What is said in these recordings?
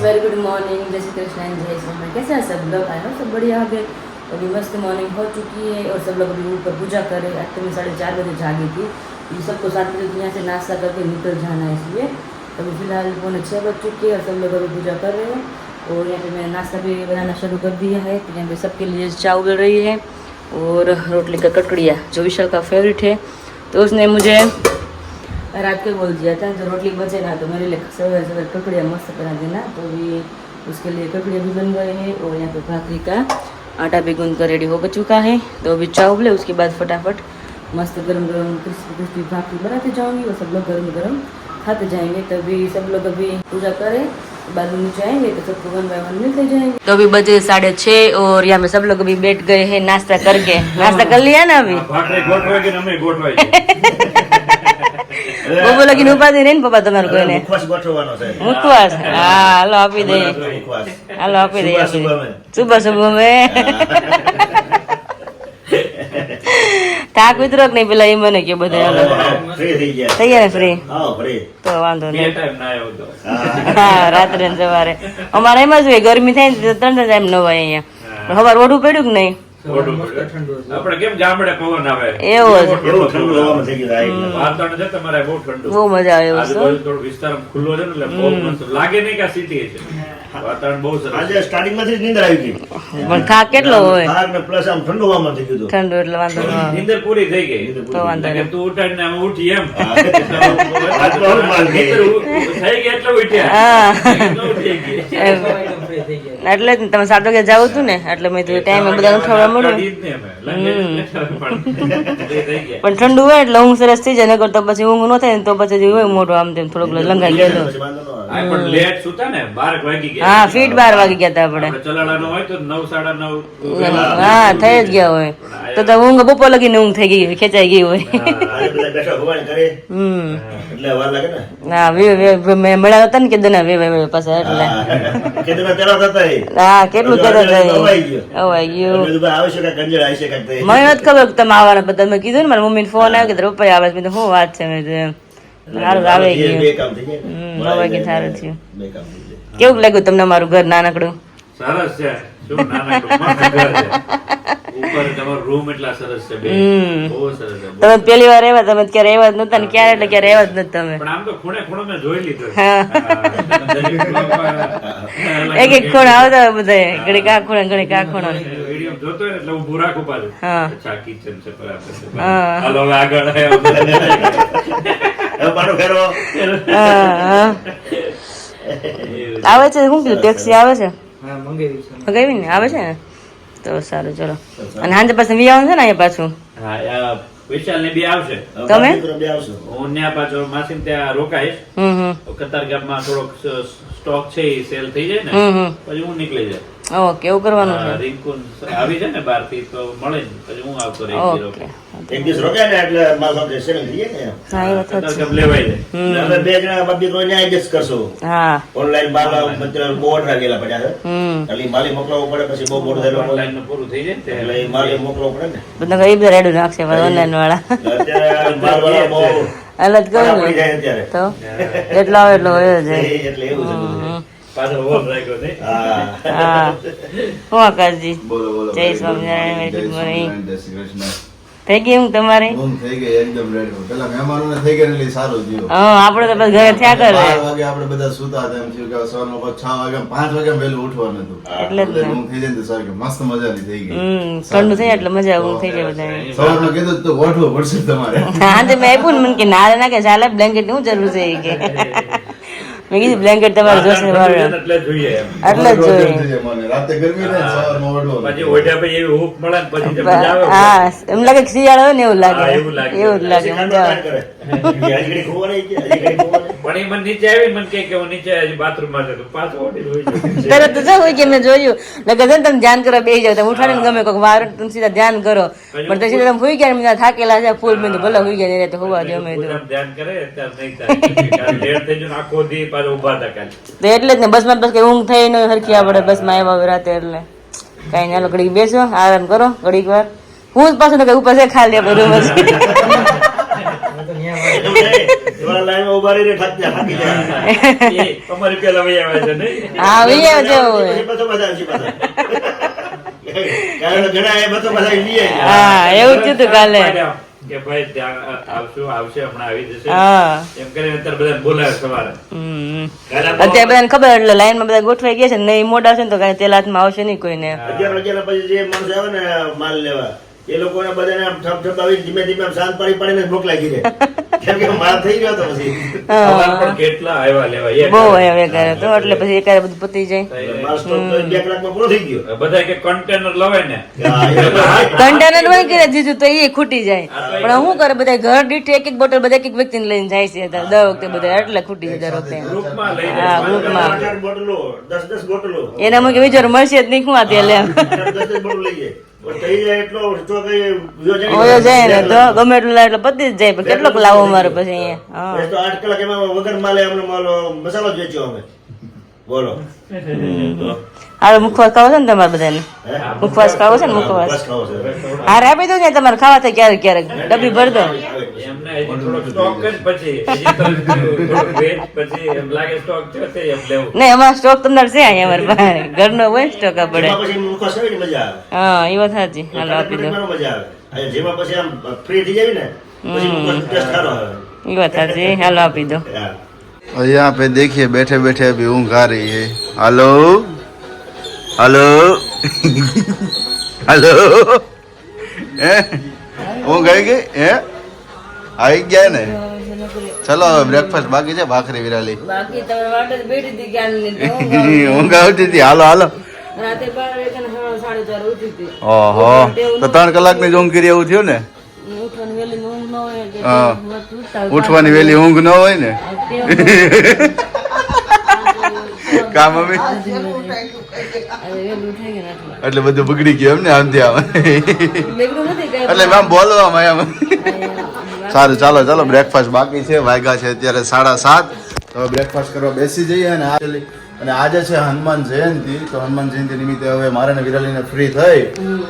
Very good morning, जय Shri Krishna and जय श्री राम। कैसे हैं सब लोग? आई होप सब बढ़िया हो गए। अभी मस्त मॉर्निंग हो चुकी है और सब लोग अभी ऊपर पूजा कर रहे हैं। आज तो मैं 4:30 बजे जागी थी, ये सबको 7 बजे यहाँ से नाश्ता करके निकल जाना है, इसलिए अभी फिलहाल 5:45 बज चुके हैं और सब लोग अभी पूजा कर रहे हैं। और यहाँ पे मैंने नाश्ता भी बनाना शुरू कर दिया है। तो यहाँ पे सबके लिए चाय उबल रही है और रोटली का ककड़िया जो विशाल का फेवरेट है। तो उसने मुझे रात को बोल दिया था जो रोटली बचे ना तो मेरे लिए सवेरे सवेरे ककड़िया मस्त बना देना। तो भी उसके लिए ककड़िया भी बन गए हैं और यहाँ पे भाकरी का आटा भी गूंद कर रेडी हो चुका है। तो अभी चाय उबले, उसके बाद फटाफट मस्त गरम गरम क्रिस्पी भाकरी बनाते जाऊँगी और सब लोग गरम गरम खाते जाएंगे। तभी सब लोग अभी पूजा करें, बाद में नीचे आएंगे तो सबको 1 बाय 1 मिलते जाएंगे। तो अभी बजे 6:30 और यहाँ पे सब लोग अभी बैठ गए हैं नाश्ता करके। नाश्ता कर लिया ना अभी? वो बोला कि उपाधि नहीं पप्पा तुम्हारे कोई ने मुखवास। हाँ हालो आपी दे, हालो आपी दे सुबह सुबह में થાક ઉતરો કે નહીં પેલા એ મને કે બધા થઈ ગયા ને ફ્રી તો વાંધો નહીં। હા રાત્રે ને સવારે અમારે એમ જ હોય, ગરમી થાય ને 3 ટાઈમ નવાય અહીંયા। સવાર ઓઢું પડ્યું કે નહીં? આપણે કેમ ગામડે પવન આવે એવો જ ઠંડુ હવામાં થઈ ગયું વાતાવરણ છે તમારે બહુ ઠંડુ, બહુ મજા આવે એવું થોડો વિસ્તાર ખુલ્લો છે ને એટલે બહુ મસ્ત લાગે નહીં કે સિટી છે, વાતાવરણ બહુ સરસ। આજે સ્ટાર્ટિંગ માંથી નીંદર આવી ગઈ પણ થાક કેટલો હોય? થાક ને પ્લસ આમ ઠંડુ હવામાં થઈ ગયું, ઠંડુ એટલે વાંધો ન આવે, નીંદર પૂરી થઈ ગઈ તો વાંધો નહીં। તું ઉઠાડીને અમે ઉઠી એમ થઈ ગઈ એટલે ઉઠ્યા એટલે જ તમે 7 વાગે જાવ તું ને એટલે મેં ટાઈમે બધા ઉઠાડવા મળ્યું પણ ઠંડુ હોય એટલે ઊંઘ સરસ થઈ જાય, નકર તો પછી ઊંઘ ન થાય ને તો પછી હોય મોઢું આમ તેમ થોડોક લંગાઈ ગયો। પણ લેટ સુતા ને 12 વાગી ગયા। હા ફીટ 12 વાગી ગયા હતા આપણે ચલાડાનો હોય તો 9 9:30 હા થઈ જ ગયા હોય તો ઊંઘ બપોર લગીને ઊંઘ થઈ ગઈ હોય, ખેંચાઈ ગઈ હોય। હા મેં મળ્યા હતા ને કે દના વે પાસે એટલે હા કેટલું કહેતા અવાઈ ગયું। મને નથી ખબર તમે આવવાના, બધા મેં કીધું ને મારા મમ્મીને ફોન આવ્યો કે પપ્પા આવે છે, શું વાત છે? મેં સારું આવે ગયું, આવે ગયું સારું થયું। કેવું લાગ્યું તમને મારું ઘર નાનકડું? સરસ છે, શું નાનકડું મસ્ત ઘર છે, ઉપર તમારો રૂમ એટલા સરસ છે, બહુ સરસ છે। તમે પહેલી વાર આવ્યા, તમે ક્યારે આવ્યા જ નતા ને ક્યારે એટલે ક્યારે આવ્યા જ નથી તમે, પણ આમ તો ખૂણે ખૂણે મેં જોઈ લીધું, એક એક ખૂણે આવતા બધા, ઘડી કા ખૂણે ઘડી કા ખૂણે વિડિયો જોતો હોય એટલે ઊભું રાખું પાછું, અચ્છા કિચન છે બરાબર, હાલો હવે આગળ આવે છે। શું કીધું ટેક્સી આવે છે? મંગાવી ને આવે છે ને તો સારું, ચલો। અને સાંજે પાછું વી આવવાનું છે ને અહીંયા પાછું? હા વિશાલ ને બી આવશે, તમે? હું ત્યાં પાછો માસી ત્યાં રોકાઈશ, કતારગામમાં થોડોક સ્ટોક છે એ સેલ થઈ જાય ને પછી હું નીકળી જાય। ઓકે એવું કરવાનું છે? રિંકુન આવી છે ને બહાર થી તો મળે ને પછી હું આવતો રહી, એક દિવસ રોકાય ને એટલે માલ સાથે સેલિંગ થઈ જાય ને, હા એ વાત છે, લેવાય જાય। અમે બે જણા બાબી તો ન્યાય એડજસ્ટ કરશું, હા ઓનલાઈન બાર બહુ ઓર્ડર ગયેલા પડ્યા એટલે માલી મોકલવો પડે, પછી બહુ મોડું થયેલું ઓનલાઈન પૂરું થઈ જાય એટલે માલી મોકલવો પડે ને, બધા એ બધા રેડું નાખશે ઓનલાઈન વાળા, અત્યારે માલ વાળા બહુ અલગ કહું પડી જાય અત્યારે, તો એટલો આવે એટલો હોય જ એટલે એવું છે પાછો વોલ રાખ્યો ને। હા હું આકાશજી, બોલો બોલો, જય સ્વામિનારાયણ, ગુડ મોર્નિંગ। જય શ્રી કૃષ્ણ। થઈ ગઈ હું તમારે? થઈ ગઈ એકદમ રેડી, પેલા મહેમાનોને થઈ ગયા એટલે સારું થયું। હા આપણે તો બસ ઘરે થયા કરે, 12 વાગે આપણે બધા સુતા હતા, એમ થયું કે સવારમાં 6 વાગે 5 વાગે વહેલું ઉઠવાનું હતું, એટલે જ ને ઊંઘ થઈ જાય ને તો સારું, કે મસ્ત મજાની થઈ ગઈ। ઠંડુ થઈ એટલે મજા ઊંઘ થઈ જાય બધા। સવારમાં કીધું તો ગોઠવું પડશે તમારે, હા તો મેં આપ્યું ને મને કે ના ના કે ચાલે બ્લેન્કેટ ની જરૂર છે એ કે મેં કીધું બ્લેન્કેટ તમારે જોશે એટલે જોઈએ એમ, એટલે જ જોઈએ, મને રાતે ગરમી થાય સવારમાં ઓઢવાનું, પછી ઓઢ્યા પછી એવી હૂફ મળે ને પછી મજા આવે। હા એમ લાગે કે શિયાળો હોય ને એવું લાગે, એવું લાગે, એવું જ લાગે, મજા આવે। પણ એ મને નીચે આવી મને કે હું નીચે બાથરૂમ માં જતો પાછો ઓઢી હોય તરત તો હોય કે મેં જોયું લગે છે ને તમે ધ્યાન કરો બેસી જાવ, તમે ઉઠાડીને ગમે કોઈક વાર તમે સીધા ધ્યાન કરો, પણ તો સીધા તમે સુઈ ગયા ને થાકેલા છે ફૂલ મેં ભલે સુઈ ગયા નહીં તો હોવા દો મેં તો ધ્યાન કરે અત્યારે નહીં થાય, લેટ થઈ જાય આખો દી પાછો ઉભા હતા કાલે, તો એટલે જ ને બસમાં બસ કઈ ઊંઘ થઈ નહીં હરખી આપણે બસમાં આવ્યા રાતે એટલે કઈ ના ઘડીક બેસો આરામ કરો ઘડીક વાર, હું જ પાછું કઈ ઉપર છે ખાલી આપણે રૂમ જ તમારા લાઈનમાં ઉભા રહીને થાકી જાય. એ અમારી પેલા વહી આવે છે નહીં? હા વૈયા જેવું હોય. પછી બધો બધા આવશે પાછા. કારણ કે ઘણા એ બધો બધા લઈએ. હા એવું જ હતું કાલે. કે ભાઈ ત્યાં આવશે હમણાં આવી જશે હા એમ કરીને અત્યારે બધા બોલાવે સવારે. અત્યારે બધાને ખબર એટલે લાઈનમાં બધા ગોઠવાઈ ગયા છે ને નહીં મોડા છે ને તો કાંઈ તેલ હાથમાં આવશે નહીં કોઈને. 11 વાગ્યાના પછી જે માણસો આવે ને માલ લેવા એ લોકોને બધાને આમ ઠપઠપાવી ધીમે ધીમે આમ શાંત પાડીને જ મોકલાઈ ગઈ. કેમ કે માલ થઈ ગયો તો પછી સવાર પણ કેટલા આવ્યા લેવા એક બહુ હવે કરે તો એટલે પછી એકારે બધું પતી જાય. માલ સ્ટોક તો 2 કલાકમાં પૂરો થઈ ગયો. બધા કે કન્ટેનર લવાય ને હા, એ લોકો કન્ટેનર બંધ કરે દીધું તો એ ખૂટી જાય પણ શું કરે બધા ઘર દીઠ એક એક બોટલ બધા એક એક વ્યક્તિને લઈને જાય છે દર વખતે બધા એટલે ખૂટી જાય દર વખતે. ગ્રુપમાં લઈ હા જાય ગ્રુપમાં 8 બોટલો 10 બોટલો એના મુકે વિચાર મળશે જ નહીં શું આ તેલ એમ 10 બોટલો લઈએ પણ થઈ જાય એટલો તો કઈ ઓયો જાય ને તો ગમે એટલું લાવે એટલે પતી જ જાય પણ કેટલોક લાવો મારે પછી અહીંયા. હા તો 8 કલાક એમાં વગર માલે અમને મસાલો જ વેચ્યો અમે. બોલો હારું મુખવાસ ખાવો છે ને તમારે બધાને? મુખવાસ ખાવો છે ને મુખવાસ? બસ ખાવો છે. હારે આપી દઉં ને તમારે ખાવા થાય ક્યારેક ક્યારેક ડબ્બી ભર દો. એમને હજી થોડોક સ્ટોક જ પછી હજી તો થોડોક વેચ પછી એમ લાગે સ્ટોક છે તે એમ લેવું. નહીં અમારો સ્ટોક તમારે છે અહીંયા અમારે પાસે ઘરનો હોય સ્ટોક આપણે. જેમાં પછી મુખવાસ ખાવી ને મજા આવે. હા એ વાત સાચી. હાલો આપી દો. ખાવાની મજા આવે. અને જેમાં પછી આમ ફ્રી થઈ જાય ને પછી મુખવાસ ટેસ્ટ સારો આવે. એ વાત સાચી. હાલો આપી દો. હા. और यहाँ पे देखिए बैठे बैठे अभी ऊँघ आ रही है. हेलो हेलो हेलो ऊँघ आई गई है? आई गया ने? चलो ब्रेकफास्ट बाकी है भाखरी विराली બાકી તમારે વાટ જ બેઠી હતી ક્યાં ઊંઘ આવતી હતી. હાલો હાલો રાતે 12 વાગ્યા 4:30 ઉઠી હતી. ઓહો તો 3 કલાકની જ ઊંઘ કરી એવું થયું ને? ઉઠવાની વેલી ઊંઘ ન હોય કે હા. ઉઠતા હોય. ઉઠવાની વહેલી ઊંઘ ન હોય ને? કા મમ્મી હવે વેલું ઉઠાઈ ગયા એટલે. એટલે બધું બગડી ગયું એમ ને આમથી આમ બેગડું નથી કઈ. એટલે આમ બોલવામાં એમ સારું ચાલો ચાલો બ્રેકફાસ્ટ બાકી છે વાગ્યા છે અત્યારે 7:30 તો બ્રેકફાસ્ટ કરવા બેસી જઈએ અને આજે છે હનુમાન જયંતિ તો હનુમાન જયંતિ નિમિત્તે હવે મારે ને વિરાલીને ફ્રી થઈ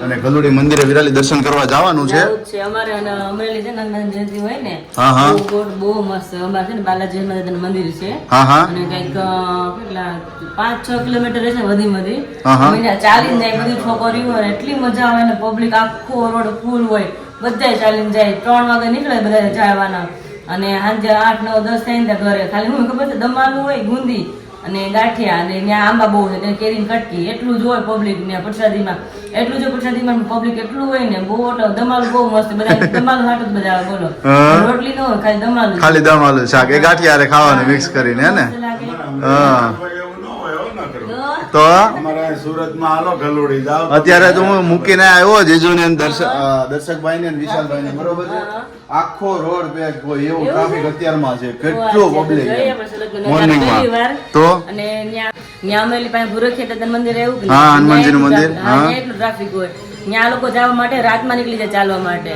અને ગલુડી મંદિરે વિરાલી દર્શન કરવા જવાનું છે. આવું જ છે અમારે અને અમરેલી છે ને હનુમાન જયંતિ હોય ને હા, હા. બહુ મસ્ત અમારે છે ને બાલાજી હનુમાન મંદિર છે હા હા અને કઈક કેટલા 5-6 કિલોમીટર છે વધી મધી હા, હા. મહિના ચાલીને જાય બધી છોકરીઓ હોય એટલી મજા આવે ને પબ્લિક આખો રોડ ફૂલ હોય બધાય ચાલીને જાય 3 વાગે નીકળે બધા જવાના અને સાંજે 8, 9, 10 થાય ને ઘરે ખાલી હું ખબર છે દમાલું હોય ગુંદી અને ગાંઠિયા અને ત્યાં આંબા બહુ છે ત્યાં કેરીની કટકી એટલું જ હોય પબ્લિક ને પ્રસાદીમાં એટલું જો પ્રસાદીમાં પબ્લિક એટલું હોય ને બહુ દમાલું બહુ મસ્ત બધા દમાલું હાટું જ બધા આવે બોલો હા. રોટલી ન હોય ખાલી દમાલું ખાલી દમ આલુ શાક એ ગાંઠિયા ખાવાનું મિક્સ કરીને હે ને? હા તો સુરતમાં હાલો ગલુડી જાવ અત્યારે તો હું મૂકીને આવ્યો જીજુને અને દર્શકભાઈ ને વિશાલભાઈ ને બરોબર છે આખો રોડ પેક હોય એવું ટ્રાફિક અત્યારમાં છે કેટલું પબ્લિક મોર્નિંગમાં તો અને ત્યાં અમરેલી પાસે ભૂરખિયા મંદિર એવું કે હા, હનુમાનજીનું મંદિર, હા. એટલું ટ્રાફિક હોય ત્યાં લોકો જવા માટે રાતમાં નીકળી જાય ચાલવા માટે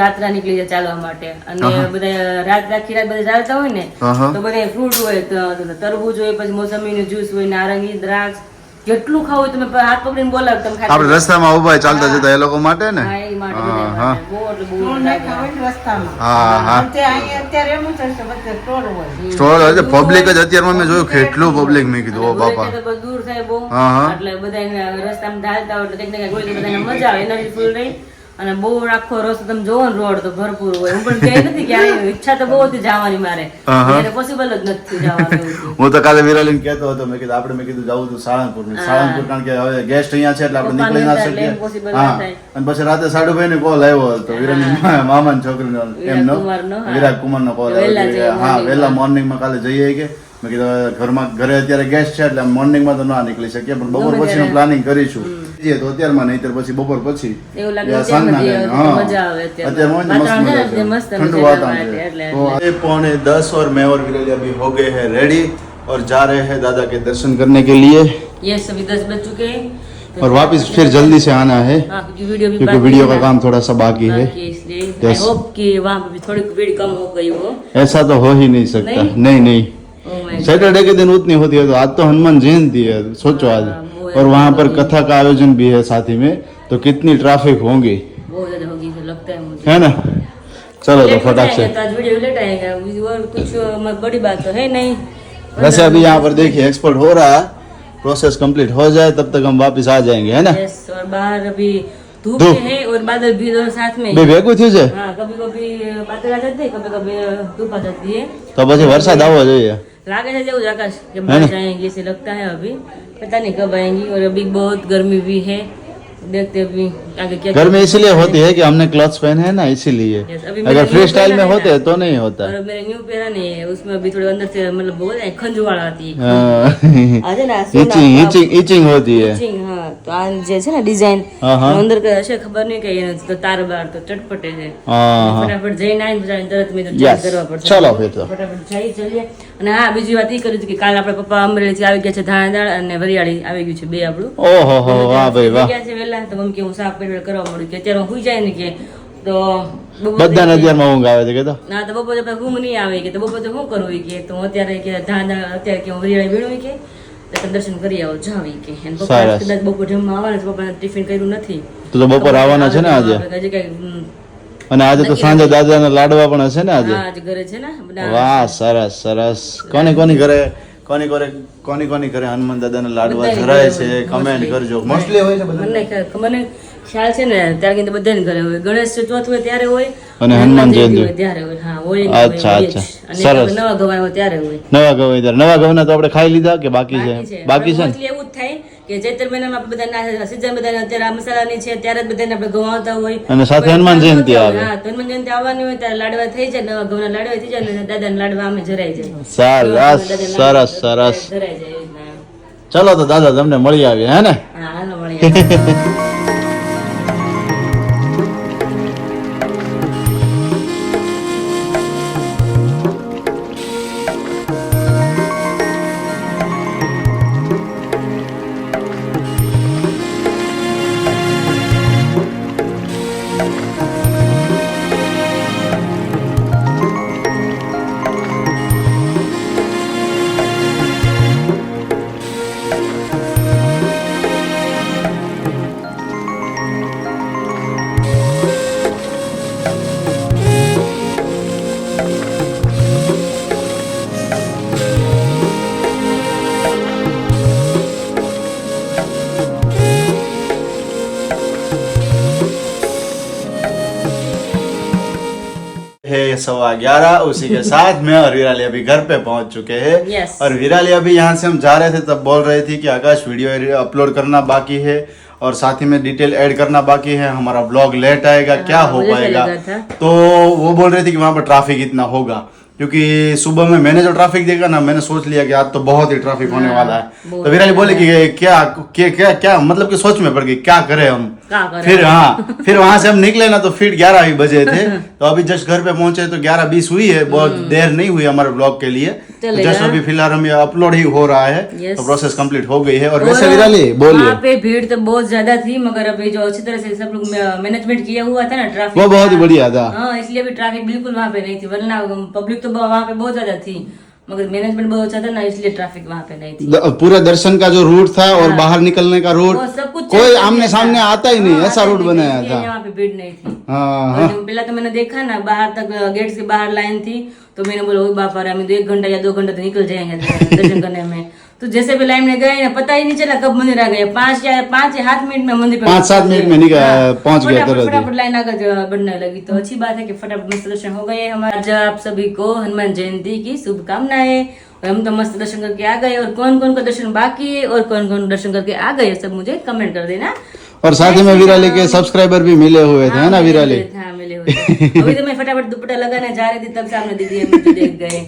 રાત્રા નીકળી જાય ચાલવા માટે અને બધા રાત આખી રાત બધા ચાલતા હોય ને હા. તો બધા ફ્રૂટ હોય તરબૂચ હોય પછી મોસંબીનું જ્યુસ હોય નારંગી દ્રાક્ષ જેટલું ખાવું હોય તમે હાથ પકડીને બોલાવ તમે ખાઈ આપણે રસ્તામાં ઉભા ચાલતા જતા એ લોકો માટે ને? હા, એ માટે હા, બધા હા. માટે. બહુ એટલે બહુ મજા આવે. હા હા સ્ટોર હશે પબ્લિક જ અત્યારમાં મેં જોયું કેટલું પબ્લિક મેં કીધું ઓ બાપા. તો બધું દૂર થાય બહુ હા, હા. એટલે બધા રસ્તામાં ઢાલતા હોય એટલે કંઈક ને કંઈક હોય તો બધાને મજા આવે એનર્જી ફૂલ રહી અને બહુ આખો રસ્તો તમે જોવો ને રોડ તો ભરપૂર હોય હું પણ ગઈ નથી ક્યારેય ઈચ્છા તો બહુ હતી જવાની મારે હા, હા. એને પોસિબલ જ નથી જવાનું એવું. હું તો કાલે વિરાલીને કહેતો હતો મેં કીધું જવું હતું સાળંગપુર સાળંગપુર કારણ કે હવે ગેસ્ટ અહીંયા છે એટલે આપણે નીકળી ના એટલે શકીએ impossible હા ના થાય. અને પછી રાતે સાડુભાઈ ને કોલ આવ્યો હતો વિરાલી મામાની છોકરીનો એમનો કુમારનો, હા. વિરાટ કુમાર નો કોલ વહેલા આવ્યો જઈએ કે હા morning વહેલા મોર્નિંગ માં કાલે જઈએ કે મેં કીધું ઘરે અત્યારે ગેસ્ટ છે એટલે મોર્નિંગ માં તો ના નીકળી શકીએ પણ બપોર ગમે પછીનું ત્યારે. પ્લાનિંગ કરીશું જઈએ તો અત્યારમાં નહીંતર પછી બપોર પછી એવું લાગે યા અત્યારમાં સાંજના જઈએ time, તો હા. મજા આવે અત્યારે. અત્યારમાં હોય ને મસ્ત વાતાવરણ મજા છે છે. ને, મસ્ત ठंडू મજા वातावरण એટલે है। तो ये 9:45 और मैं और विराली अभी हो गए हैं रेडी और जा रहे हैं दादा के दर्शन करने के लिए यस अभी 10 बज चुके हैं तो और वापस फिर जल्दी से आना है हाँ, क्योंकि वीडियो भी क्योंकि बाकी वीडियो है का ना, काम थोड़ा सा बाकी है बाकी है, इसलिए आई Yes. होप कि वहाँ पे भी थोड़ी भीड़ कम हो गई हो. ऐसा तो हो ही नहीं सकता नहीं? नहीं Oh my God. सैटरडे के दिन उतनी होती है तो आज तो हनुमान जयंती है सोचो आज वो है, और वहाँ पर वो है। कथा का आयोजन भी है साथ ही में तो कितनी ट्रैफिक होंगी बहुत ज्यादा होगी ऐसा लगता है मुझे. है ना चलो तो लेट हो फटाक जाएंगे से तो आज वीडियो लेट आएगा, और कुछ बड़ी बात तो है नहीं। वैसे अभी यहाँ पर देखिए एक्सपोर्ट हो रहा है, प्रोसेस कंप्लीट हो जाए तब तक हम वापस आ जाएंगे, है ना? यस, और बाहर अभी धूप धूप। है और बादल भी दोनों साथ में બે है। ભેગું થયું છે हाँ, कभी कभी बादल आ जाते हैं, कभी कभी धूप आ जाती है। તો પછી વરસાદ આવવો જોઈએ। लागे है जरूर आकाश के बारिश आएंगी ऐसे लगता है, अभी पता नहीं कब आएंगी। और अभी बहुत गर्मी भी है, देखते हैं अभी आगे क्या गर्मी इसलिए होती है कि हमने क्लॉथ्स पहने हैं ना, इसीलिए। Yes, अभी अगर मैंने फ्री न्यू स्टाइल में पहना है होते ना। तो नहीं होता। और मेरे न्यू पहना नहीं है, उसमें अभी थोड़े अंदर से मतलब बोलते हैं खंजवाड़ आती है। આજે ના ઈચિંग ઈચિंग ઈચિंग होती है। ઈચિંગ, હા, તો આ જે છે ને ડિઝાઇન હા, હા. અંદર કે હશે ખબર નહીં કે એને તો તાર બાર તો ચટપટે છે। हाँ हाँ ફટાફટ જઈને આવીને બધાને તરત મેં તો Yes. change કરવા પડશે। ચલો ફિર તો। ફટાફટ જઈ ચલીએ। અને હા, બીજી વાત એ કરી હતી કે કાલ આપણે પપ્પા અમરેલીથી આવી ગયા છે, ધાણાદાળ અને વરિયાળી આવી ગયું છે બે આપણું। ઓહો હો વાહ ભાઈ વાહ। ગયા છે વહેલા, તો મમ્મી કે હું શાક પેટ કરવા મળ્યું કે અત્યારે હું સુઈ જાય ને કે તો બપોરે બધાને અત્યારમાં ઊંઘ આવે છે કે તો ના તો બપોરે પછી ઊંઘ નહીં આવે કે તો બપોરે તો શું કરવું ઈ કે તો હું અત્યારે કે ધાણા અત્યારે કે હું વરિયાળી વીણું કે તો તમે દર્શન કરી આવો જાવી કે અને પપ્પા સરસ। કદાચ બપોર જમવા આવવાના છે, પપ્પાને ટિફિન કર્યું નથી તો બપોર આવવાના છે ને આજે, આપણે હજી કઈ અને આજે તો સાંજે દાદાના લાડવા પણ હશે ને આજે? હા, આજે ઘરે છે ને બધા વાહ સરસ સરસ। કોની કોની ઘરે કોની કોની ઘરે હનુમાન દાદાના લાડવા બધાય ધરાય ઘરે છે હોય, કમેન્ટ mostly. કરજો। મોસ્ટલી હોય છે બધા મને ખ્યાલ છે ને ત્યારે કીધું બધાને ઘરે હોય, ગણેશ ચતુર્થ હોય ત્યારે હોય અને હનુમાન જયંતિ હોય ત્યારે હોય। હા, હોય ને અચ્છા, હોય જ। અચ્છા. અને સરસ. નવા ગવાય હોય ત્યારે હોય। નવા ઘઉં ઇધર નવા ઘઉંના તો આપણે ખાઈ લીધા કે બાકી છે? બાકી છે ને? Mostly એવું જ થાય કે ચૈત્ર મહિનામાં આપણે બધા સીઝન બધા અત્યારે આ મસાલાની છે ત્યારે જ બધાને આપણે ઘઉં આવતા હોય અને સાથે કોઈ હનુમાન જયંતિ આવતા આવે। હોય, હા, તો હનુમાન જયંતિ આવવાની હોય ત્યારે લાડવા થઈ જાય, નવા ઘઉંના લાડવા થઈ જાય અને દાદાના લાડવા અમે જરાઈ જાય। સરસ દાદાના લાડવા સરસ સરસ। જરાઈ જાય એવી રીતના. ચલો તો દાદા તમને મળી આવીએ, હે ને? હા, હાલો મળીએ। है 11:15, उसी के साथ मैं और विराली अभी घर पे पहुंच चुके हैं। Yes. और विराली अभी यहाँ से हम जा रहे थे तब बोल रही थी कि आकाश वीडियो अपलोड करना बाकी है और साथ ही में डिटेल ऐड करना बाकी है, हमारा ब्लॉग लेट आएगा, क्या हो मुझे पाएगा। लगा था। तो वो बोल रही थी कि वहाँ पर ट्रैफिक इतना होगा, क्योंकि सुबह में मैंने जो ट्रैफिक देखा ना, मैंने सोच लिया कि आज तो बहुत ही ट्रैफिक होने वाला है। बहुत तो विराली बोली कि क्या क्या क्या क्या मतलब कि सोच में पड़ गई क्या करें हम। क्या करें? फिर हाँ, फिर वहां से हम निकले ना तो फिर 11 ही बजे थे। तो अभी जस्ट घर पे पहुंचे तो 11:20 हुई है, बहुत देर नहीं हुई हमारे ब्लॉग के लिए। चलेगा। जस्ट अभी फिलहाल हम ये अपलोड ही हो रहा है, Yes. तो प्रोसेस कंप्लीट हो गई है। और वैसे विराली बोलिए, वहाँ पे भीड़ तो बहुत ज्यादा थी, मगर अभी जो अच्छी तरह से सब लोग मैनेजमेंट किया हुआ था ना ट्रैफिक वो बहुत ही बढ़िया था। हाँ, इसलिए भी ट्रैफिक बिल्कुल वहाँ पे नहीं थी, वरना पब्लिक तो वहाँ पे बहुत ज्यादा थी, मगर मैनेजमेंट बहुत अच्छा था ना, इसलिए ट्रैफिक वहाँ पे नहीं थी। पूरा दर्शन का जो रूट था और बाहर निकलने का रूट, वो सब कुछ कोई चेक कर आमने लिया सामने था। आता ही नहीं, हाँ, ऐसा आता रूट ही नहीं, बनाया इसलिए था। यहाँ पे भीड़ नहीं थी। हाँ और हाँ जो पहला तो मैंने देखा ना बाहर तक गेट से बाहर लाइन थी, तो मैंने बोला ओ बाप रे, हमें तो 1 घंटा या 2 घंटा तो निकल जाएंगे दर्शन करने में। तो जैसे भी लाइन में गए ना, पता ही नहीं चला कब मंदिर आ गए, 5 या 7 मिनट में मंदिर 5-7 मिनट में पहुंच गया तुरंत ही। फटाफट लाइन आगे बढ़ने लगी। तो अच्छी बात है कि फटाफट मस्त दर्शन हो गए हमारे। आज आप सभी को हनुमान जयंती की शुभकामनाएं। और हम तो मस्त दर्शन करके आ गए, और कौन कौन का दर्शन बाकी है और कौन कौन दर्शन करके आ गए सब मुझे कमेंट कर देना। और साथ ही में विराली के सब्सक्राइबर भी मिले हुए थे, है ना विराली? हाँ, मिले हुए थे। अभी तो मैं फटाफट दुपट्टा लगाने जा रही थी, तब सामने दीदी मुझे देख गए।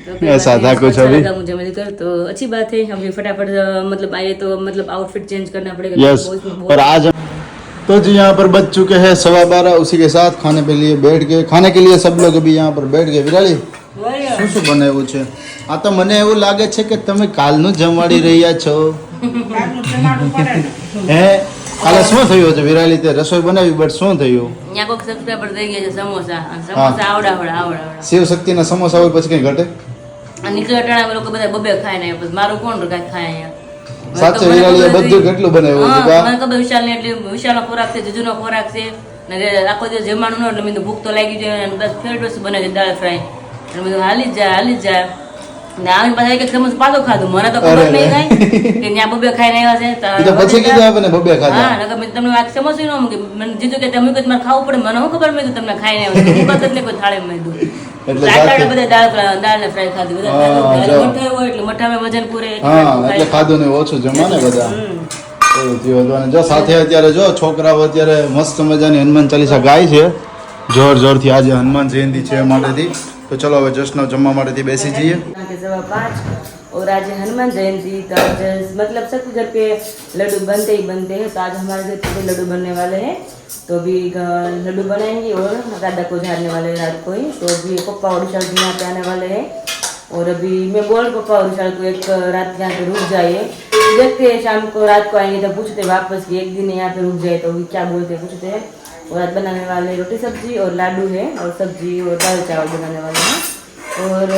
तो कोई ऐसा बात नहीं, था कुछ अच्छा अभी? लगा मुझे मिलकर, तो अच्छी बात है। अभी फटाफट मतलब आए तो मतलब आउटफिट चेंज करना पड़ेगा। यस। बहुत- और आज तो जी यहाँ पर बज चुके हैं 12:15, उसी के साथ खाने के लिए बैठ गए। खाने के लिए सब लोग अभी यहाँ पर बैठ गए। विराली वही શું શું બનાવ્યું છે? આ તો મને એવું લાગે છે કે તમે કાલનું જમવાડી રહ્યા છો। હે, કાલે શું થયું છે વિરાલી? તે રસોઈ બનાવી બટ શું થયું? यहाँ कोई सब्सक्राइबर दे गया है समोसा, और समोसा आवड़ा। શિવ શક્તિના સમોસા હોય પછી કઈ ઘટે? और निकले टाણા લોકો બધા બબે ખાય ને, પછી મારું કોણ કાંઈ ખાય અહીંયા? સાચે વિરાલીએ બધું કેટલું બનાવ્યું છે હા, બા? મને ખબર વિશાલને એટલી વિશાલનો ખોરાક છે, જુજુનો ખોરાક છે, ને આખો દિવસ જમવાનું ન એટલે મેં તો ભૂખ તો લાગી જાય અને બસ ફેવરેટ વસ્તુ બને છે દાળ ફ્રાય એટલે મેં હાલી જ જાય ને આવીને પાછા એક સમોસું પાછો ખાધું મને તો ખબર નહીં કાંઈ કે ત્યાં બબે ખાઈને આવ્યા છે તો પછી કીધું આપણે બબે ખાધા હા નકર મેં તમને આ સમોસું ન મૂકી મને જીતું કે તમે મારે ખાવું પડે મને શું ખબર મેં તમને ખાઈને આવ્યું હું ને કોઈ થાળે મેં એટલે રાત્રે બધા દાળ ને ફ્રાય ખાધું બધા મઠાઈ હોય એટલે મઠામાં વજન પૂરે એટલે ખાધું ને ઓછું જમા ને બધા એવું થયું હતું અને જો સાથે અત્યારે જો છોકરાઓ અત્યારે મસ્ત મજાની હનુમાન ચાલીસા ગાય છે જોરથી આજે હનુમાન જયંતિ છે એ માટેથી તો ચલો હવે જશ્ન જમવા માટેથી બેસી જઈએ 5:15 और आज हनुमान जयंती तो आज मतलब सबके घर पे लड्डू बनते ही बनते हैं तो आज हमारे घर पे लड्डू बनने वाले हैं तो अभी लड्डू बनाएंगे और दादा को झाड़ने वाले हैं रात को ही तो अभी पप्पा और विशाल जी यहाँ पे आने वाले हैं और अभी मैं बोल पप्पा और विशाल को एक रात यहाँ पे रुक जाइए देखते हैं शाम को रात को आएंगे तो पूछते हैं वापस कि एक दिन यहाँ पे रुक जाए तो क्या बोलते हैं पूछते हैं और आज बनाने वाले रोटी सब्जी और लाडू है और सब्जी और दाल चावल बनाने वाले हैं और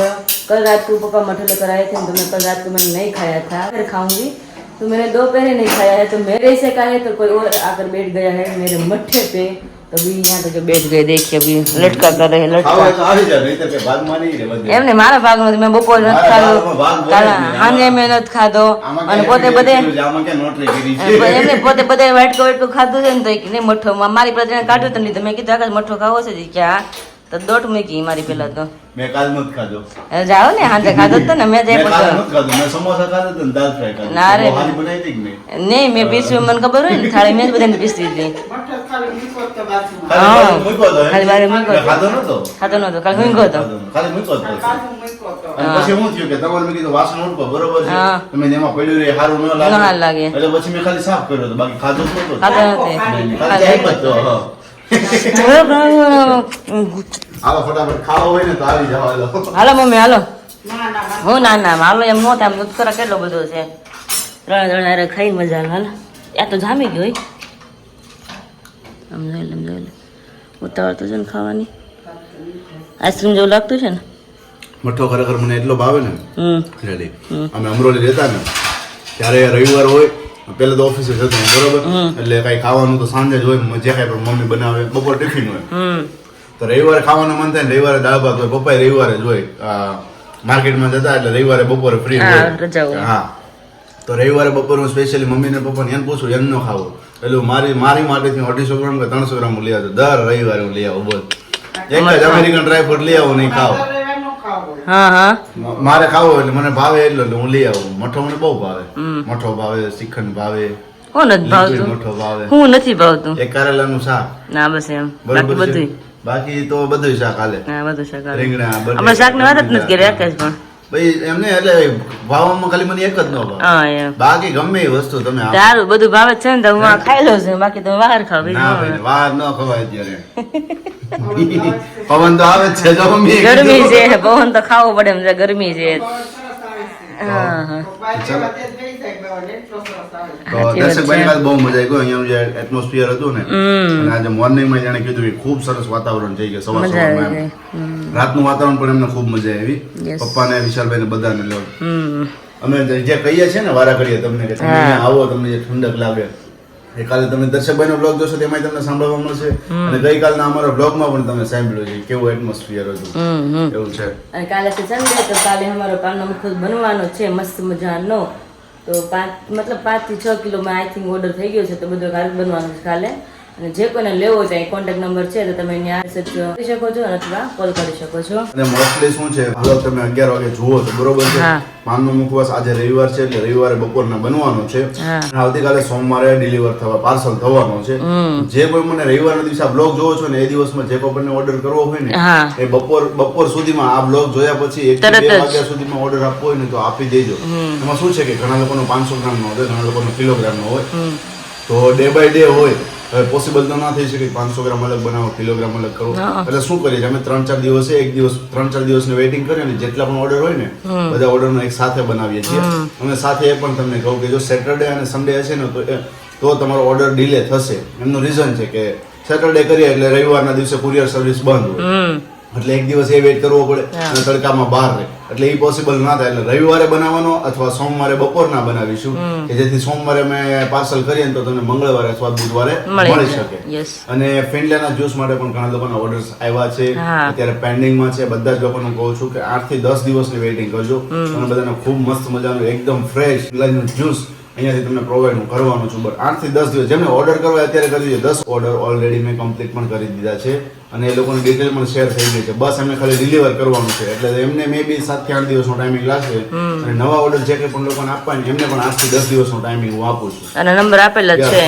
कल रात को पापा मठे लेकर आए थे तो मैं कल रात को मैंने नहीं खाया था फिर खाऊंगी तो मैंने दोपहर नहीं खाया है तो मेरे से का है तो कोई और आकर बैठ गया है मेरे मट्ठे पे तो अभी यहाँ तो जो बैठ गए देखिए अभी लटका कर रहे हैं लटका એમને મારા ભાગનો મેં બપોર નથી ખાધો સાંજે મેં નથી ખાધો અને પોતે બધે એમને પોતે બધે વાટકો ખાધું છે ને તો નહીં મઠ્ઠો મારી પાસે કાઢ્યું તો નહીં તો મેં કીધું આકાશ મઠ્ઠો ખાવો છે કે હા તો દોઢ મૂકી મારી પેલા તો મેં કાલ નથી ખાધો જાઓ ને હાજે ખાધો તો ને મેં કાલ નથી ખાધો મેં સમોસા ખાધા તો દાળ ફ્રાય ખાધો ના રે હાલી બનાવી હતી કે નહીં મેં પીસ્યું મને ખબર હોય ને થાળી મેં જ બધાને પીસી હતી ખાલી મૂક્યો તો ખાલી બારે મૂક્યો તો. ખાધો નતો ખાતો નતો કાલ મૂક્યો હતો ખાલી મૂક્યો તો અને પછી શું થયું કે તમારે મેં કીધું વાસણ ઉડકો બરોબર છે હા. તમે એમાં પડ્યું રે સારું ન ન હાલ લાગે લાગે એટલે પછી મેં ખાલી સાફ કર્યો તો બાકી ખાધો જ નતો ખાતો નથી ખાલી જાય જ તો હા. હાલો ફટાફટ ખાવો હોય ને તો આવી જાવ હાલો હાલો મમ્મી હાલો હું ના હાલો એમ નો થાય નુસ્ખરા કેટલો બધો છે ત્રણ હારે ખાઈ મજા આવે હાલો આ તો જામી ગયો હોય આમ જોઈ લે ઉતાવળ તો છે ને ખાવાની આઈસ્ક્રીમ જેવું લાગતું છે ને મઠો ખરેખર મને એટલો ભાવે ને રેડી હમ. અમે અમરોલી રહેતા ને ત્યારે રવિવાર હોય પેલા તો ઓફિસે જતો હું, બરોબર એટલે કઈ ખાવાનું તો સાંજે જ હોય જે કાંઈ પણ મમ્મી બનાવે બપોર ટિફિન હોય તો રવિવારે ખાવાનું મન થાય ને રવિવારે દાળ ભાત હોય પપ્પા રવિવારે જ હોય માર્કેટમાં જતા એટલે રવિવારે બપોરે ફ્રી હા, હોય રજા હોય. હા તો રવિવારે બપોર હું સ્પેશિયલી મમ્મીને પપ્પાને એમ પૂછું એમ ન ખાવું એટલે મારી માટેથી 250 ગ્રામ કે 300 ગ્રામ હું લઈ આવતો દર રવિવારે હું લઈ આવું બોલ એક જ અમેરિકન ડ્રાયફ્રૂટ લઈ આવું નહીં ખાવ હા મારે ખાવો એટલે મને ભાવે એટલે હું લઈ આવું મઠો મને બહુ ભાવે મઠો ભાવે શ્રીખંડ ભાવે હું નથી ભાવતું મઠો ભાવે હું નથી ભાવતું એક કારેલાનું શાક ના બસ એમ બાકી બરોબર છે બધું બાકી તો બધું શાક હાલે હા બધું શાક આવે. રીંગણા આપણે શાકની વાત જ નથી કરી રાકેશ પણ ભાઈ એમને એટલે ભાવવામાં ખાલી મને એક જ ન ભાવે હા એમ બાકી ગમે એ વસ્તુ તમે આપો. સારું બધું ભાવે છે ને તો હું આ ખાઈ લઉં છું બાકી તમે બહાર ખાવ બીજું ના ન ભાઈ ભાવે. વાર ન ખવાય અત્યારે પવન તો આવે જ છે જો મમ્મીએ ગરમી કીધું. છે પવન તો ખાવો પડે એમ છે ગરમી છે હા હા તો દર્શકભાઈ કાલ બહુ મજા આવી ગઈ અહીંયા જે એટમોસ્ફિયર હતું ને અને આજે મોર્નિંગમાં જાણે કીધું કે ખૂબ સરસ વાતાવરણ થઈ ગયું સવાર મજા આવી સવારમાં એમ. ગઈ રાતનું વાતાવરણ પણ એમને ખૂબ મજા આવી Yes. પપ્પાને વિશાલભાઈને બધાને લો હમ અમે જે કહીએ છીએ ને વારા કરીએ તમને કે તમે અહીંયા આવો તમને જે ઠંડક લાગે એ કાલે તમે દર્શકભાઈનો બ્લોગ જોશો તેમાં તમને સાંભળવા મળશે અને ગઈકાલના અમારા બ્લોગમાં પણ તમે સાંભળ્યું છે કેવું એટમોસ્ફિયર હતું એવું છે અને કાલે છે સન્ડે તો કાલે અમારો પાનનો મુખો બનવાનો છે મસ્ત મજાનો તો 5 થી 6 કિલોમાં આઈ થિંક ઓર્ડર થઈ ગયો છે તો બધો કાલે બનવાનો છે કાલે અને જે કોઈને લેવો છે કોન્ટેક્ટ નંબર છે તો તમે અહીંયા મેસેજ કરી શકો છો અથવા કોલ કરી શકો છો અને મોસ્ટલી શું છે બ્લોગ તમે 11 વાગે જુઓ તો બરોબર છે હા. પાનનો મુખવાસ આજે રવિવાર છે એટલે રવિવારે બપોરના બનવાનો છે હા. અને આવતીકાલે સોમવારે ડિલિવર થવા પાર્સલ થવાનો છે જે કોઈ મને રવિવારના દિવસે આ બ્લોગ જોવો છો ને એ દિવસમાં જે કોઈ પણ ઓર્ડર કરવો હોય ને હા. એ બપોર સુધીમાં આ બ્લોગ જોયા પછી 1 થી તરત 2 જ. વાગ્યા સુધીમાં ઓર્ડર આપવો હોય ને તો આપી દેજો એમાં શું છે કે ઘણા લોકોનો 500 ગ્રામનો હોય ઘણા લોકોનો કિલોગ્રામનો હોય તો ડે બાય ડે હોય હવે પોસિબલ તો ના થઈ શકે 500 ગ્રામ અલગ બનાવો કિલોગ્રામ અલગ કરો એટલે શું કરીએ અમે 3-4 દિવસે 3-4 દિવસની વેઇટિંગ કરીએ ને જેટલા પણ ઓર્ડર હોય ને બધા ઓર્ડરનો એક સાથે બનાવીએ છીએ અને સાથે એ પણ તમને કહું કે જો સેટરડે અને સન્ડે હશે ને તો તમારો ઓર્ડર ડિલે થશે એમનું રીઝન છે કે સેટરડે કરીએ એટલે રવિવારના દિવસે કુરિયર સર્વિસ બંધ હોય એટલે એક દિવસ એ વેઇટ કરવો પડે અને તડકામાં બહાર રહે એટલે એ પોસિબલ ના થાય એટલે રવિવારે બનાવવાનો અથવા સોમવારે બપોરના બનાવીશું કે જેથી સોમવારે અમે પાર્સલ કરીએ ને તો તમને મંગળવારે અથવા બુધવારે મળી શકે. અને ફિનલેના જ્યુસ માટે પણ ઘણા લોકોના ઓર્ડર્સ આવ્યા છે, અત્યારે પેન્ડિંગમાં છે. બધા જ લોકોને કહું છું કે 8 થી 10 દિવસની વેઇટિંગ કરજો. અને બધાને ખૂબ મસ્ત મજાનું એકદમ ફ્રેશ ફિનલેન્ડનું જ્યુસ અહીંયાથી તમને પ્રોવાઈડ કરવાનું છું. બટ 8 થી 10 દિવસ જેમને ઓર્ડર કરવા અત્યારે કરી દીધો. 10 ઓર્ડર ઓલરેડી મેં કમ્પ્લીટ પણ કરી દીધા છે અને એ લોકોની ડિટેલ પણ શેર થઈ ગઈ છે. બસ એમને ખાલી ડિલિવર કરવાનું છે એટલે એમને મે બી 7 થી 8 દિવસનો ટાઈમિંગ લાગશે. અને નવા ઓર્ડર જે કંઈ પણ લોકોને આપવાની એમને પણ 8 થી 10 દિવસનો ટાઈમિંગ હું આપું છું. અને નંબર આપેલા જ છે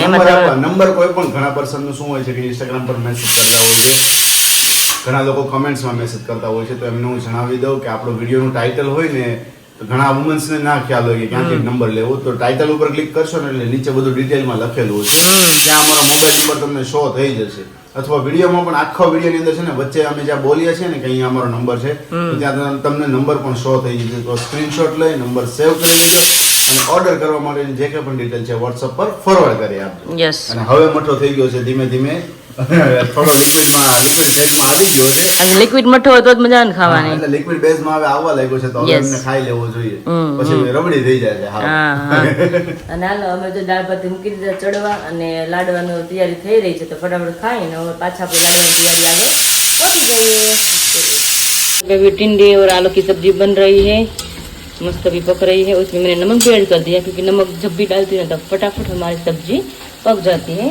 નંબર કોઈ પણ ઘણા પર્સનનું શું હોય છે કે ઇન્સ્ટાગ્રામ પર મેસેજ કરતા હોય છે, ઘણા લોકો કમેન્ટ્સમાં મેસેજ કરતા હોય છે. તો એમને હું જણાવી દઉં કે આપણો વિડીયોનું ટાઇટલ હોય ને ઘણા વુમન્સને ના ખ્યાલ હોય કે ક્યાંથી નંબર લેવો. તો ટાઇટલ ઉપર ક્લિક કરશો ને એટલે નીચે બધું ડિટેલમાં લખેલું હોય છે. ત્યાં અમારો મોબાઈલ નંબર તમને શો થઈ જશે. અથવા વિડીયોમાં પણ આખો વિડીયોની અંદર છે ને વચ્ચે અમે જ્યાં બોલીએ છીએ ને કે અહીંયા અમારો નંબર છે તો ત્યાં તમને નંબર પણ શો થઈ જશે. તો સ્ક્રીનશોટ લઈ નંબર સેવ કરી લેજો અને ઓર્ડર કરવા માટેની જે કંઈ પણ ડિટેલ છે વોટ્સઅપ પર ફોરવર્ડ કરી આપજો. અને હવે મઠો થઈ ગયો છે ધીમે ધીમે થોડો લિક્વિડ સાઈડમાં આવી ગયો છે. અને લિક્વિડ મઠો હોય તો જ મજા આવે ખાવાની. એટલે લિક્વિડ બેઝમાં હવે આવવા લાગ્યો છે તો હવે એમને ખાઈ લેવો જોઈએ, પછી રબડી થઈ જાય છે. અને હાલો અમે તો દાળ ભાત મૂકી દીધા ચડવા અને લાડવાની તૈયારી થઈ રહી છે તો ફટાફટ ખાઈને હવે પાછા આપણે લાડવાની તૈયારી આગળ पहुंच गई है. अभी टिंडे और आलू की सब्जी बन रही है, मस्त अभी पक रही है. उसमें मैंने नमक भी ऐड कर दिया क्योंकि नमक जब भी डालती है ना तब फटाफट हमारी सब्जी पक जाती है.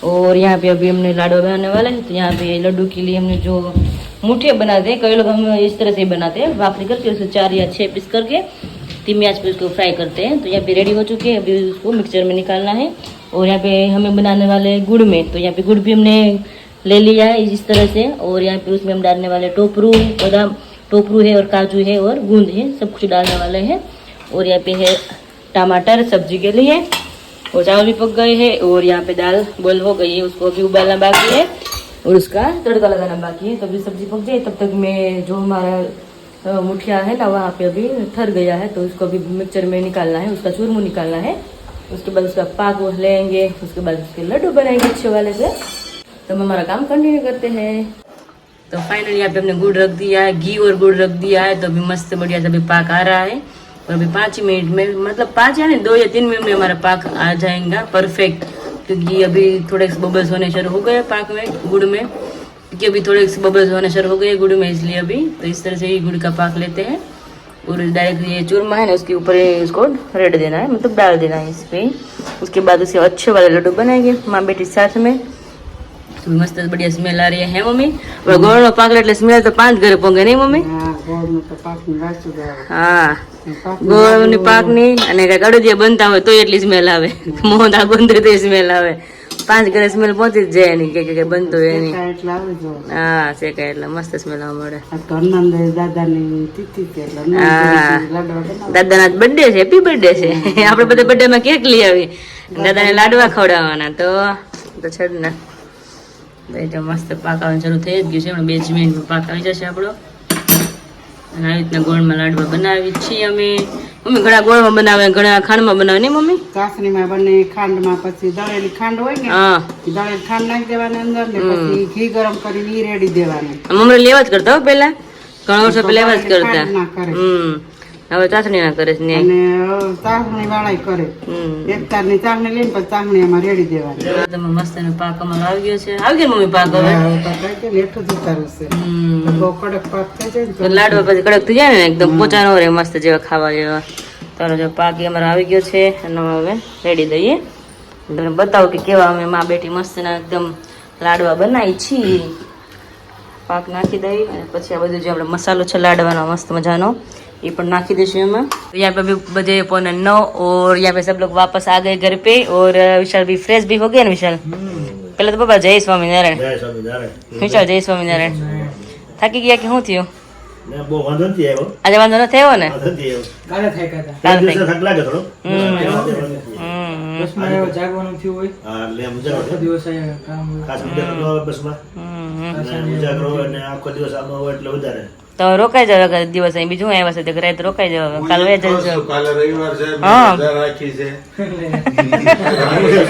और यहाँ पे अभी हमने लाडवा बनाने वाला है. तो यहाँ पे लड्डू के लिए हमने जो मुठिया बनाते हैं, कई लोग हम इस तरह से बनाते हैं, भाखरी करके उसे 4 या 6 पीस करके धीमी आंच पे उसको फ्राई करते हैं. तो यहाँ पे रेडी हो चुके हैं, अभी उसको मिक्सचर में निकालना है. और यहाँ पे हमें बनाने वाले गुड़ में, तो यहाँ पे गुड़ भी हमने ले लिया है इस तरह से. और यहाँ पे उसमें हम डालने वाले टोपरू, बादाम टोपरू है और काजू है और गूंद है, सब कुछ डालने वाले हैं. और यहाँ पे है टमाटर सब्जी के लिए. और चावल भी पक गए हैं और यहाँ पे दाल बॉईल हो गई है, उसको अभी उबालना बाकी है और उसका तड़का लगाना बाकी है. तो अभी सब्जी पक जाए तब तक मैं जो हमारा मुठिया है ना वहाँ पे अभी ठर गया है तो उसको अभी मिक्सचर में निकालना है, उसका चूरमू निकालना है. उसके बाद उसका पाक लेंगे, उसके बाद उसके लड्डू बनाएंगे अच्छे वाले से. तो हम हमारा काम कंटिन्यू करते हैं. तो फाइनली यहाँ पे हमने गुड़ रख दिया है, घी और गुड़ रख दिया है. तो अभी मस्त बढ़िया से अभी पाक आ रहा है. और अभी 5 मिनट में, मतलब 5 या नहीं 2 या 3 मिनट में हमारा पाक आ जाएगा परफेक्ट. क्योंकि अभी थोड़े से बबल्स होने शुरू हो गए पाक में, गुड़ में. क्योंकि अभी थोड़े से बबल्स होने शुरू हो गए गुड़ में, इसलिए अभी तो इस तरह से ही गुड़ का पाक लेते हैं. और डायरेक्ट ये चूरमा है ना उसके ऊपर इसको रेड देना है, मतलब डाल देना है इस पे. उसके बाद उसे अच्छे वाले लड्डू बनाएंगे माँ बेटी साथ में. तो मस्त बढ़िया स्मेल आ रही है मम्मी. और गोળ નો પાક એટલે સ્મેલ તો 5 ઘરે પોંગે નહીં મમ્મી? હા, ગોળ ની પાક ની અને કઈ અડદિયા બનતા હોય તો એટલી સ્મેલ આવે, મોંદા બંધ તો સ્મેલ આવે. 5 ઘરે સ્મેલ પહોંચી જ જાય એની કે બનતો હોય એની. હા શેકાય એટલે મસ્ત સ્મેલ આવવા મળે. દાદાના બર્થડે છે, હેપી બર્થડે છે. આપણે બધા બર્થડે માં કેક લઈ આવી, દાદાને લાડવા ખવડાવવાના. તો છેડ ને તો મસ્ત પાક આવવાનું શરૂ થઈ જ ગયું છે. 2 મિનિટમાં પાક આવી જશે આપણો. અને આવી રીતના ગોળમાં લાડવા બનાવી છીએ અમે. મમ્મી ઘણા ગોળમાં બનાવે, ઘણા ખાંડમાં બનાવે ને મમ્મી? ચાસણીમાં બને, ખાંડમાં. પછી દળેલી ખાંડ હોય ને, હા, દળેલી ખાંડ નાખી દેવાની અંદર ને પછી ઘી ગરમ કરીને ઈ રેડી દેવાની. મમ્મી લેવા જ કરતા હો પેલા, ઘણા વર્ષો પેલા લેવા જ કરતા. ખાંડ ના કરે. હવે ચાસણી ના કરે છે ને. અને ચાસણી વાળા કરે. એક તારની ચાસણી લઈને પછી ચાસણી એમાં રેડી દેવાની. તમે મસ્ત એનો પાક અમારો આવી ગયો છે. આવી ગયો મમ્મી પાક હવે? લેઠું જ ઉતારું છે. બહુ કડક પાક થઈ જાય ને લાડવા પછી કડક થઈ જાય ને એકદમ પોચા નો રહે, મસ્ત જેવા ખાવા જેવા. ચાલો જો પાક અમારો આવી ગયો છે અને હવે રેડી દઈએ. તમને બતાવો કે કેવા અમે માં બેટી મસ્ત ના એકદમ લાડવા બનાવી છીએ. પાક નાખી દઈએ અને પછી આ બધું જે આપણે મસાલો છે લાડવાનો મસ્ત મજાનો ये पर नाखी दीजिए हमें. तो यहाँ पे अभी बजे 8:45 और यहाँ पे सब लोग वापस आ गए घर पे. और विशाल भी फ्रेश भी हो गया ना विशाल? पहले तो पापा जय स्वामीनारायण. विशाल जय स्वामीनारायण. થાકી ગયા કે શું થયું? બહુ વાંધો નથી આવ્યો આજે. વાંધો ન થયો ને? કાલે થાય કાકા. કાલે દિવસે થક લાગે થોડો. બસમાં એવો જાગવાનું થયું હોય. હા એટલે મુજાગરો દિવસ કામ હોય. ખાસ મુજાગરો આવે બસમાં. મુજાગરો અને આખો દિવસ આમાં હોય એટલે વધારે. તો રોકાઈ જાવ દિવસ અહીં. બીજું આવ્યા છે તો રાત રોકાઈ જાવ. કાલે વે જજો. કાલે રવિવાર છે, હા મજા રાખી છે.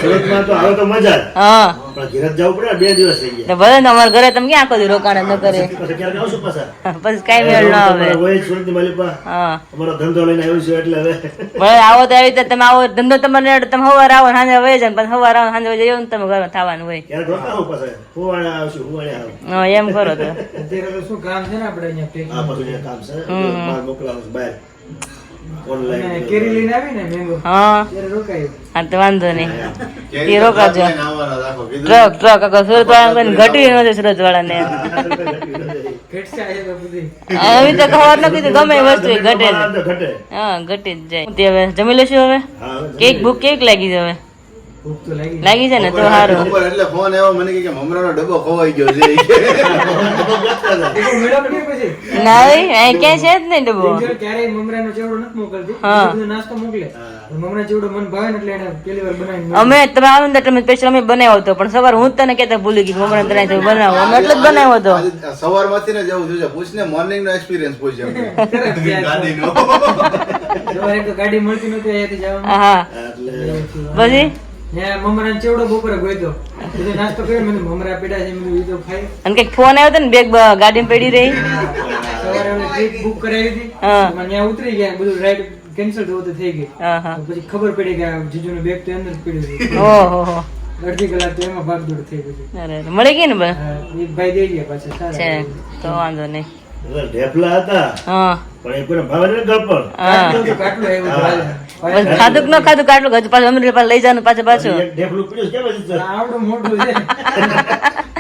સુરતમાં તો આવે તો મજા જ. હા પણ પણ ઘેર જ જવું પડે ને, 2 દિવસ થઈ ગયા તો ભલે ને અમારા ઘરે તમે ક્યાં આખો દી રોકાણ ન કરે પછી ક્યારેક આવશું પાછા. પછી કઈ મેળ ના આવે હોય સુરતની માલિપા હા અમારો ધંધો લઈને આવ્યું છે એટલે હવે ભલે આવો તો આવી રીતે તમે આવો ધંધો તમારે તમે સવાર આવો સાંજે વહી જાય પછી સવાર આવો સાંજે જઈએ ને તમે ઘરમાં થવાનું હોય ક્યારેક રોકાવું પાછા. હુવાડે આવશું, હુવાડે આવું. હા એમ કરો તો અત્યારે તો શું કામ છે ને આપણે અહીંયા આ બધું જે કામ છે બહાર મોકલાવું છે બહાર ઓનલાઈન. કેરી લઈને આવી ને મેંગો હા ત્યારે રોકાયું. હા તો વાંધો નહીં કેરી એ રોકાજો. લઈને આવવાના રાખો કીધું. ટ્રક આખો સુરત વાળા ઘટી નથી સુરત વાળાને ઘટશે આ તો બધી. હવે તો ખબર ન કીધું ગમે એ વસ્તુ એ ઘટે જ. તો ઘટે. હા ઘટી જ જાય તે હવે જમી લેશું હવે હા, હવે કેક ભૂખ કેક લાગી છે હવે ભૂખ તો લાગી. લાગી છે ને તો સારું બપોર એટલે ફોન આવ્યો મને કે મમરાનો ડબ્બો ખોવાઈ ગયો છે એકો મેળો પડી પછી ના અહીં ક્યાંય છે જ નહીં ડબ્બો એન્જલ ક્યારેય મમરાનો ચેવડો નથી મોકલતી. હા. બધો નાસ્તો મોકલે. મમરા ચેવડો મને ભાવે ને એટલે એને પહેલી વાર બનાવીને અમે તમે આવો ને તમે સ્પેશિયલ અમે બનાવ્યો હતો પણ સવાર હું જ તને કહેતા ભૂલી ગઈ મમરા તને તમે બનાવો અમે એટલે જ બનાવ્યો હતો સવારમાંથી ને જવું જોઈએ પૂછને મોર્નિંગ નો એક્સપિરિયન્સ પૂછ્યો ગાડીનો સવારે તો ગાડી મળતી નહોતી અહીંયાથી જવાનું. હા એટલે પછી ત્યાં મમરાનો ચેવડો બપોરે ગોઈતો. બધો નાસ્તો કર્યો મને મમરા પીડા છે મેં કીધું ઈ તો ખાઈ. અને કઈક ફોન આવ્યો હતો ને બેગ ગાડીમાં પડી રહી સવારે અમે ટ્રીપ બુક કરાવી હતી. હા. એમાં ત્યાં ઉતરી ગયા બધું રાઈડ કેન્સલ થયું તો થઈ ગઈ. હા હા પછી ખબર પડી કે આ જીજુનું બેગ તો અંદર જ પડ્યું હતું. ઓહો અડધી કલાક તો એમાં ભાગદોડ થઈ ગઈ. અરે મળી ગઈ ને બસ હા, એ ભાઈ દઈ ગયા પાછા છે સારા. તો વાંધો નહીં ઢેફલા હતા હા પણ એ કોઈને ભાવે નહીં ગળપણ. હા તો કાટલું આવ્યું હતું હાલે. બસ ખાધું કે ન ખાધું કાટલું ખાધું પાછું અમરેલી પાછું લઈ જવાનું પાછું એક ઢેફલું પીડ્યું છે, કેમ હજી? આવડું મોટું છે.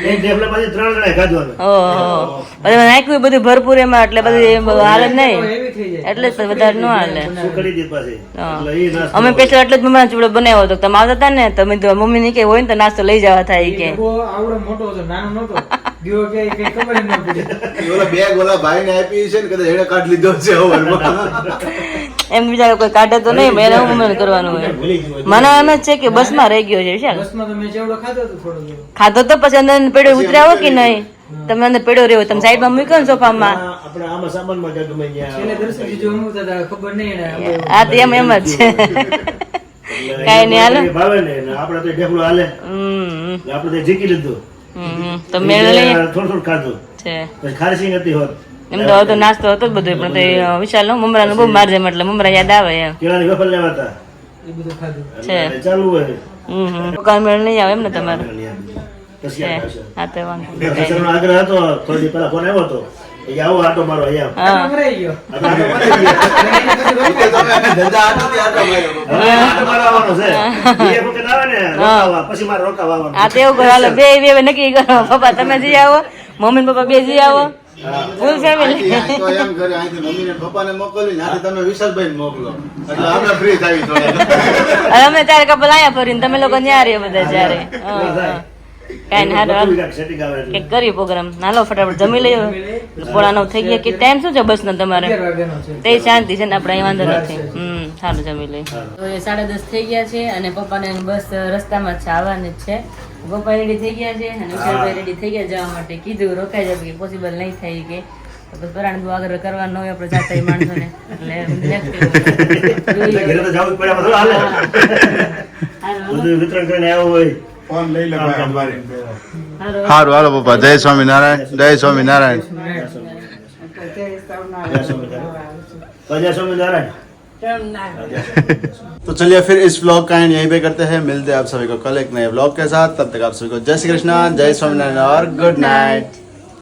એક ઢેફલા પાછી 3 જણાએ ખાધું અમે. ઓહો પછી નાખ્યું બધું ભરપૂર એમાં એટલે બધું હાલે જ નહીં એવી થઈ જાય. એટલે જ પછી વધારે ન હાલે શું કરી દીધી પાછી? હા. એટલે ઈ નાસ્તો. અમે પેલા એટલે જ મમ્મી ચૂડો બનાવ્યો હતો તમે આવતા હતા ને તમે તો મમ્મી ની કે હોય ને તો નાસ્તો લઈ જવા થાય ઈ કે એ ડબ્બો આવડો મોટો હતો નાનો નહોતો. ગયો કે કઈ ખબર જ ન પડી. ઓલા બેગ ઓલા ભાઈને આપી છે ને કદાચ એને કાઢ લીધો છે ઓવરમાં એમ બીજા કોઈ કાઢે તો નહીં ભાઈ એને મમ્મી કરવાનું હોય ભૂલી ગયું. મને એમ જ છે કે બસમાં રહી ગયો છે વિશાલ બસમાં તો મેં ચેવડો ખાધો હતો થોડો થોડો. ખાધો તો પછી અંદર પેડો ઉતરાવો કે નહીં તમે અંદર પેડો રહ્યો તમે સાઈડમાં મૂક્યો ને સોફામાં આપણે આમાં સામાનમાં ક્યાંક ગમે ત્યાં. છેલ્લે દર્શન જીજુ અમુક હતા ખબર નહીં એને હા તો એમ એમ જ છે એટલે કાંઈ નહીં હાલો. એ ભાવે ને એટલે આપણે તો ઢેફલું હાલે હમ એટલે આપણે તો જીકી લીધું. તો મેળ લઈએ થોડું થોડું ખાધું છે પછી ખારસી હતી હોત. એમ તો હવે તો નાસ્તો હતો જ બધું પણ તો એ વિશાલ નો મમરાનું બહુ મારજે એટલે મમરા યાદ આવે એમ કેળાની વેફર લેવા હતા એ બધું ખાધું. એટલે ચાલુ હોય દુકાન મેળ નહીં આવે એમ ને તમારે પછી છે આવશે. હા તો વાંધો નહીં. સસરાનો આગ્રહ હતો થોડી દી પહેલા ફોન આવ્યો હતો કે આવો આટો મારો અહીંયા હા મરાઈ ગયો. હવે આટો મારી ગયા. ધંધા આટોથી આટો માર્યો હવે આટો મારવા આવવાનો છે એ વખત આવે ને રોકાવા પછી મારે રોકાવા આવવાનું. આ તો એવું કરો હાલો બે નક્કી કરો પપ્પા તમે જઈ આવો મમ્મી ને પપ્પા બે જઈ આવો ફૂલ ફેમિલી તો એમ કરે અહીંથી મમ્મીને પપ્પાને મોકલી ને આથી તમે વિશાલભાઈને મોકલો એટલે આપણે ફ્રી થાવી થોડા અમે ત્યારે કપલ આયા ફરીને તમે લોકો ન્યા રહ્યો બધા જ્યારે કઈ ને હાલો હાલો કાંઈક setting આવે એટલે. કે કરી પ્રોગ્રામ હાલો ફટાફટ જમી લઈએ પોણા 9 થઈ ગયા કે ટાઈમ શું છે બસ નો તમારે 11 વાગ્યાનો છે. તે શાંતિ છે ને આપણે અહીં વાંધો નથી સારું જમી લઈ તો એ 10:30 થઈ ગયા છે અને પપ્પાને બસ રસ્તામાં જ છે આવવાની જ છે પપ્પા રેડી થઈ ગયા છે અને વિશાલભાઈ રેડી થઈ ગયા જવા માટે કીધું રોકાઈ જાય કે પોસિબલ નહીં થાય કે તો બસ પરાણ દુ આગળ કરવાનું હોય આપણે જાતા માણસોને એટલે ઘરે તો જવું જ પડે, આમાં થોડું હાલે. બધું વિતરણ કરીને આવ્યો હોય. ફોન લઈ લે ભાઈ અંબારી સારું હાલો પપ્પા જય સ્વામિનારાયણ જય સ્વામિનારાયણ તો જય સ્વામિનારાયણ. तो चलिए फिर इस व्लॉग का एंड यहीं पे करते हैं मिलते हैं आप सभी को कल एक नए व्लॉग के साथ तब तक आप सभी को जय श्री कृष्णा जय स्वामीनारायण और गुड नाइट।